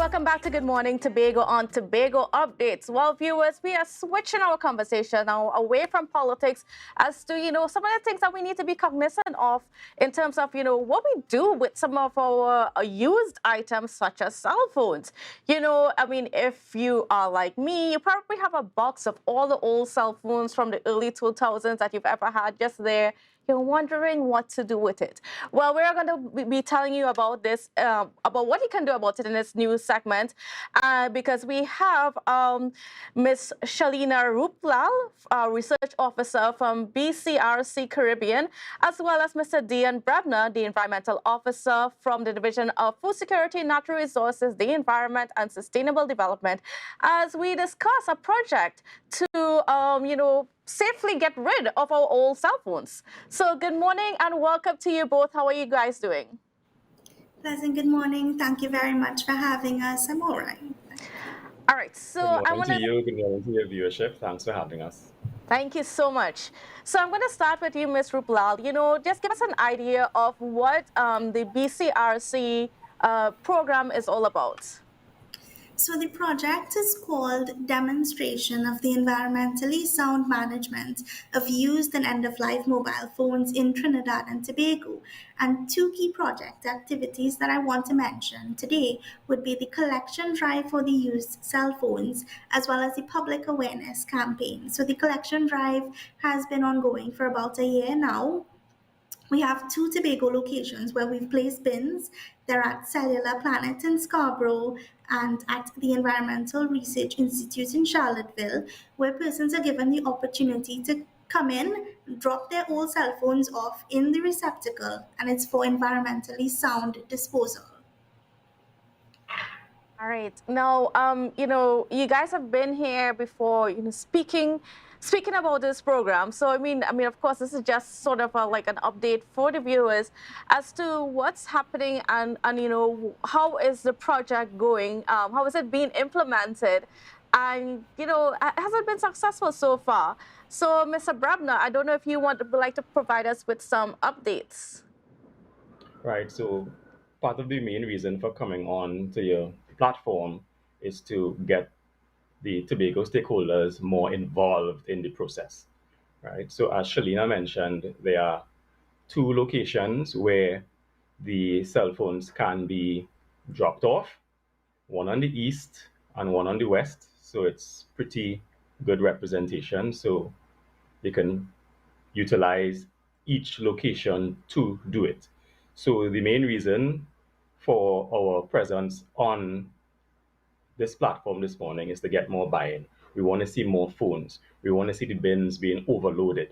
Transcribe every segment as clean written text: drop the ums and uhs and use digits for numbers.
Welcome back to Good Morning Tobago on Tobago Updates. Well, viewers, we are switching our conversation now away from politics as to, some of the things that we need to be cognizant of in terms of, what we do with some of our used items such as cell phones. If you are like me, you probably have a box of all the old cell phones from the early 2000s that you've ever had just there. You're wondering what to do with it. Well, we're going to be telling you about this, about what you can do about it in this news segment, because we have Miss Shalina Rooplal, Research Officer from BCRC Caribbean, as well as Mr. Deon Brebnor, the Environmental Officer from the Division of Food Security, Natural Resources, the Environment, and Sustainable Development, as we discuss a project to, safely get rid of our old cell phones. So good morning and welcome to you both. How are you guys doing? Pleasant good morning. Thank you very much for having us. I'm all right. All right. So good morning to you. Good morning to your viewership. Thanks for having us. Thank you so much. So I'm going to start with you, Ms. Rooplal. Just give us an idea of what the BCRC program is all about. So the project is called Demonstration of the Environmentally Sound Management of Used and End-of-Life Mobile Phones in Trinidad and Tobago. And two key project activities that I want to mention today would be the collection drive for the used cell phones, as well as the public awareness campaign. So the collection drive has been ongoing for about a year now. We have two Tobago locations where we've placed bins. They're at Cellular Planet in Scarborough and at the Environmental Research Institute in Charlottesville, where persons are given the opportunity to come in, drop their old cell phones off in the receptacle, and it's for environmentally sound disposal. All right. Now, you guys have been here before, speaking about this program. So, of course, this is just sort of like an update for the viewers as to what's happening and how is the project going? How is it being implemented? And, has it been successful so far? So, Mr. Brebnor, I don't know if you would like to provide us with some updates. Right. So, part of the main reason for coming on to your platform is to get the Tobago stakeholders more involved in the process, right? So as Shalina mentioned, there are two locations where the cell phones can be dropped off, one on the east and one on the west. So it's pretty good representation. So they can utilize each location to do it. So the main reason for our presence on this platform this morning is to get more buy-in. We want to see more phones. We want to see the bins being overloaded.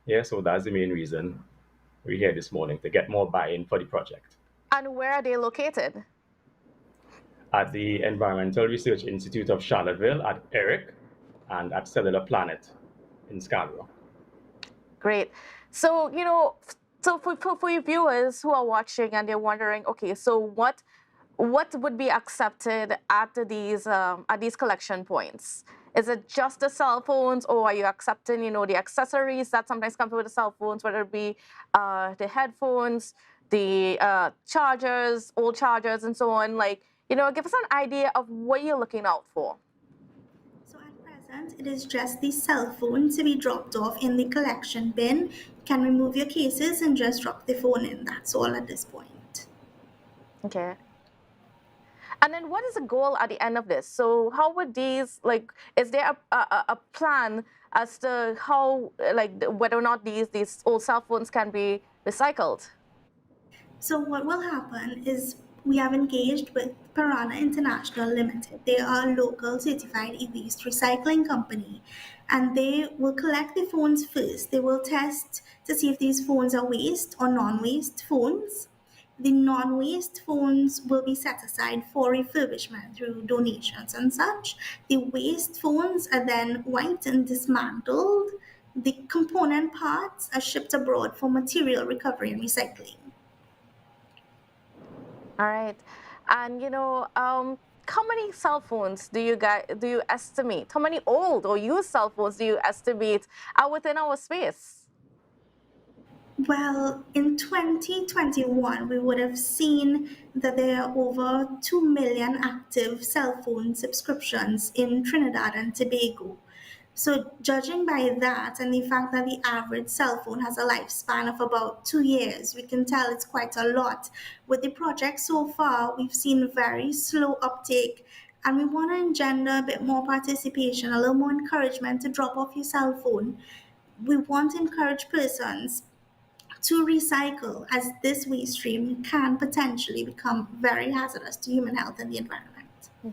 Yeah, so that's the main reason we're here this morning, to get more buy-in for the project. And where are they located? At the Environmental Research Institute of Charlottesville, at ERIC, and at Cellular Planet in Scarborough. Great. So, so for your viewers who are watching and they're wondering, okay, so what would be accepted at these collection points? Is it just the cell phones, or are you accepting, the accessories that sometimes come with the cell phones, whether it be the headphones, the chargers, old chargers, and so on? Give us an idea of what you're looking out for. So at present, it is just the cell phone to be dropped off in the collection bin. You can remove your cases and just drop the phone in. That's all at this point. Okay. And then what is the goal at the end of this? So how would these, is there a plan as to how, whether or not these old cell phones can be recycled? So what will happen is we have engaged with Piranha International Limited. They are a local certified e-waste recycling company, and they will collect the phones first. They will test to see if these phones are waste or non-waste phones. The non-waste phones will be set aside for refurbishment through donations and such. The waste phones are then wiped and dismantled. The component parts are shipped abroad for material recovery and recycling. All right. And, how many cell phones do you estimate? How many old or used cell phones do you estimate are within our space? Well, in 2021, we would have seen that there are over 2 million active cell phone subscriptions in Trinidad and Tobago. So, judging by that and the fact that the average cell phone has a lifespan of about 2 years, we can tell it's quite a lot. With the project so far, we've seen very slow uptake, and we want to engender a bit more participation, a little more encouragement to drop off your cell phone. We want to encourage persons to recycle, as this waste stream can potentially become very hazardous to human health and the environment. Mhm.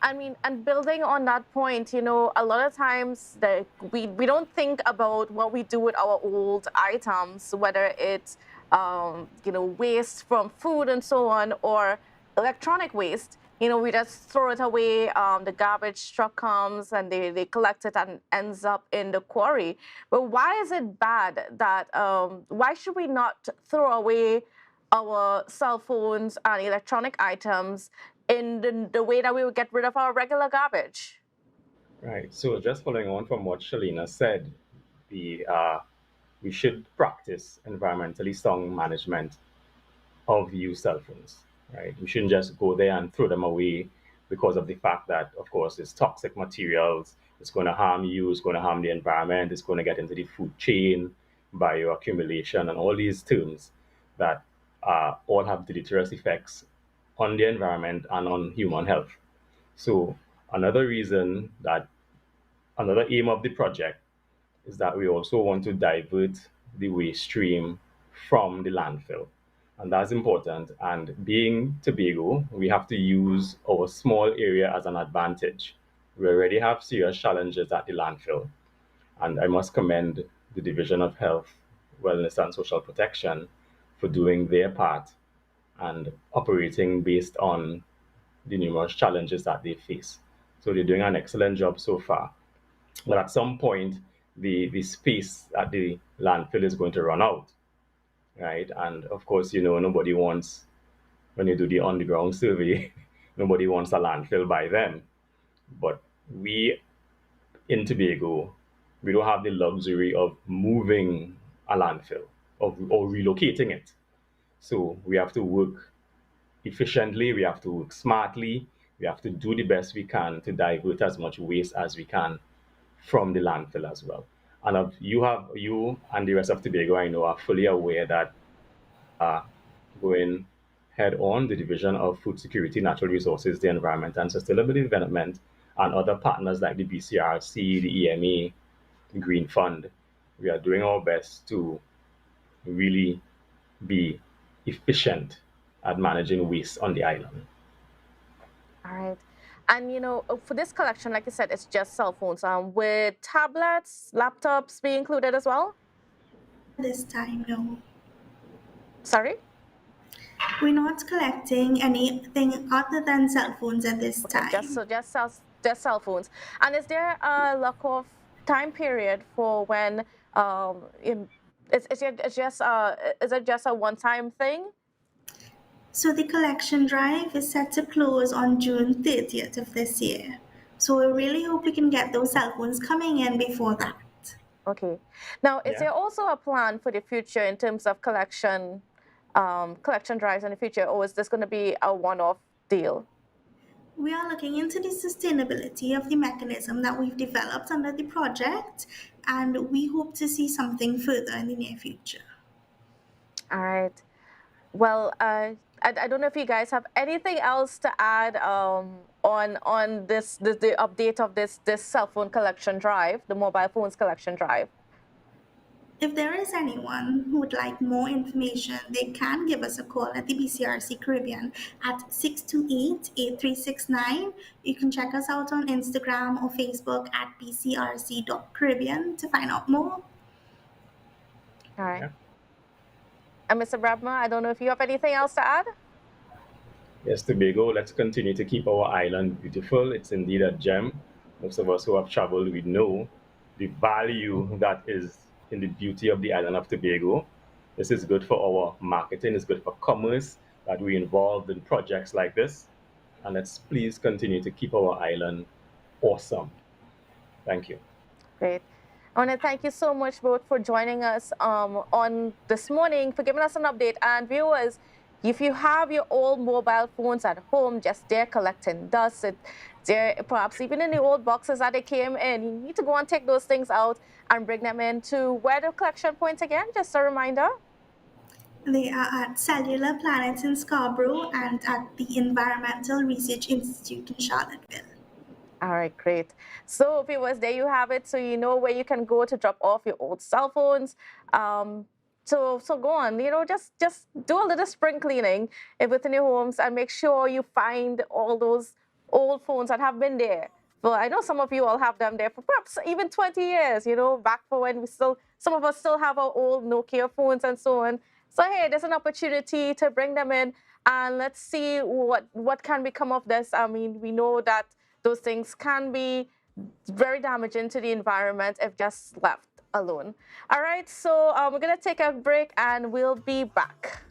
I mean, and building on that point, a lot of times we don't think about what we do with our old items, whether it's waste from food and so on, or electronic waste. We just throw it away. The garbage truck comes and they collect it and ends up in the quarry. But why is it bad that why should we not throw away our cell phones and electronic items in the way that we would get rid of our regular garbage? Right. So just following on from what Shalina said, the we should practice environmentally sound management of used cell phones. Right. We shouldn't just go there and throw them away because of the fact that, of course, it's toxic materials. It's going to harm you. It's going to harm the environment. It's going to get into the food chain, bioaccumulation, and all these terms that all have deleterious effects on the environment and on human health. So another reason that another aim of the project is that we also want to divert the waste stream from the landfill. And that's important. And being Tobago, we have to use our small area as an advantage. We already have serious challenges at the landfill. And I must commend the Division of Health, Wellness and Social Protection for doing their part and operating based on the numerous challenges that they face. So they're doing an excellent job so far. But at some point, the space at the landfill is going to run out, right? And of course, nobody wants, when you do the underground survey, nobody wants a landfill by them. But we in Tobago, we don't have the luxury of moving a landfill or relocating it. So we have to work efficiently, we have to work smartly, we have to do the best we can to divert as much waste as we can from the landfill as well. And you and the rest of Tobago, I know, are fully aware that going head on, the Division of Food Security, Natural Resources, the Environment and Sustainability Development, and other partners like the BCRC, the EMA, the Green Fund, we are doing our best to really be efficient at managing waste on the island. All right. And for this collection, like I said, it's just cell phones. With tablets, laptops be included as well? This time, no. Sorry? We're not collecting anything other than cell phones at this Okay, time. just cell phones. And is there a lack of time period for when is it just a one-time thing? So the collection drive is set to close on June 30th of this year. So we really hope we can get those cell phones coming in before that. Okay. Now, is Yeah. there also a plan for the future in terms of collection drives in the future, or is this going to be a one-off deal? We are looking into the sustainability of the mechanism that we've developed under the project, and we hope to see something further in the near future. All right. Well, I don't know if you guys have anything else to add on the update of this cell phone collection drive, the mobile phones collection drive. If there is anyone who would like more information, they can give us a call at the BCRC Caribbean at 628-8369. You can check us out on Instagram or Facebook at bcrc.caribbean to find out more. All right. Yeah. And Mr. Brebnor, I don't know if you have anything else to add? Yes, Tobago, let's continue to keep our island beautiful. It's indeed a gem. Most of us who have traveled, we know the value that is in the beauty of the island of Tobago. This is good for our marketing, it's good for commerce, that we're involved in projects like this. And let's please continue to keep our island awesome. Thank you. Great. I want to thank you so much both for joining us on this morning, for giving us an update. And viewers, if you have your old mobile phones at home, just there collecting dust, there perhaps even in the old boxes that they came in, you need to go and take those things out and bring them in to where the collection points again. Just a reminder. They are at Cellular Planets in Scarborough and at the Environmental Research Institute in Charlottesville. All right, great. So viewers, there you have it. So you know where you can go to drop off your old cell phones. So go on, just do a little spring cleaning within your homes and make sure you find all those old phones that have been there. Well, I know some of you all have them there for perhaps even 20 years, back for when some of us still have our old Nokia phones and so on. So hey, there's an opportunity to bring them in and let's see what can become of this. I mean, we know that those things can be very damaging to the environment if just left alone. All right, so we're going to take a break and we'll be back.